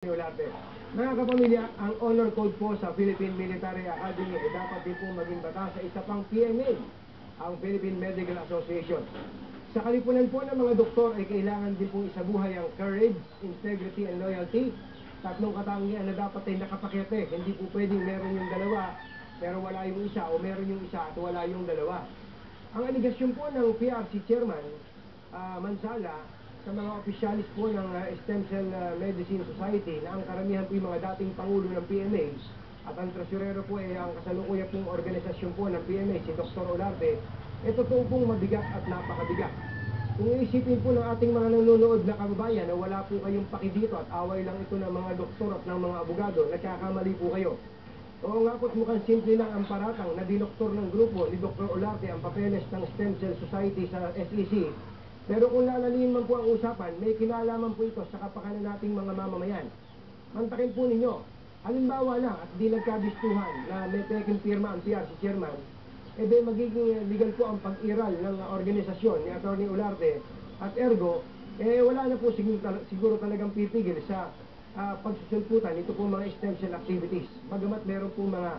Olarte. Mga kapamilya, ang honor code po sa Philippine Military Academy ay dapat din po maging batas sa isa pang PMA, ang Philippine Medical Association. Sa kalipunan po ng mga doktor ay kailangan din po isabuhay ang courage, integrity, and loyalty. Tatlong katangian na dapat ay nakapakete. Hindi po pwedeng meron yung dalawa, pero wala yung isa, o meron yung isa at wala yung dalawa. Ang aligasyon po ng PRC Chairman, Mansala, sa mga opisyalis po ng Stem Cell Medicine Society na ang karamihan po yung mga dating pangulo ng PMA at ang tresurero po ay ang kasalukuyan pong organisasyon po ng PMA, si Dr. Olarte, totoo pong mabigat at napakabigat. Kung iisipin po ng ating mga nanonood na kababayan na wala po kayong paki dito at away lang ito ng mga doktor at ng mga abogado, nagkakamali po kayo. Oo nga po't mukhang simple lang ang paratang na dinoktor ng grupo ni Dr. Olarte ang papeles ng Stem Cell Society sa SEC. Pero kung lalaliin man po ang usapan, may kinalaman po ito sa kapakanan nating mga mamamayan. Mantakin po ninyo, halimbawa lang at di nagkabistuhan na may peking firma ang PRC Chairman, magiging legal po ang pag-iral ng organisasyon ni Atty. Olarte at ergo, wala na po siguro talagang pipigil sa pagsusulputan ito po mga stem cell activities. Bagamat meron po mga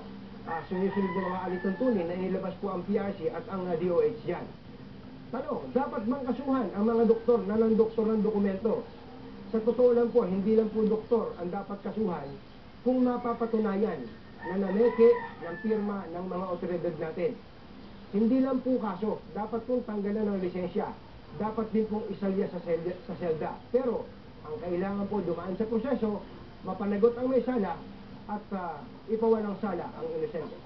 sunod-sunod na mga alituntunin na inilabas po ang PRC at ang DOH dyan. Tanong, dapat bang kasuhan ang mga doktor na doktor ng dokumento? Sa totoo lang po, hindi lang po doktor ang dapat kasuhan kung mapapatunayan na naneke ng pirma ng mga otoridad natin. Hindi lang po kaso, dapat pong tanggalan ng lisensya. Dapat din pong isalya sa selda. Pero, ang kailangan po dumaan sa proseso, mapanagot ang may sala at ipawalang sala ang inosente.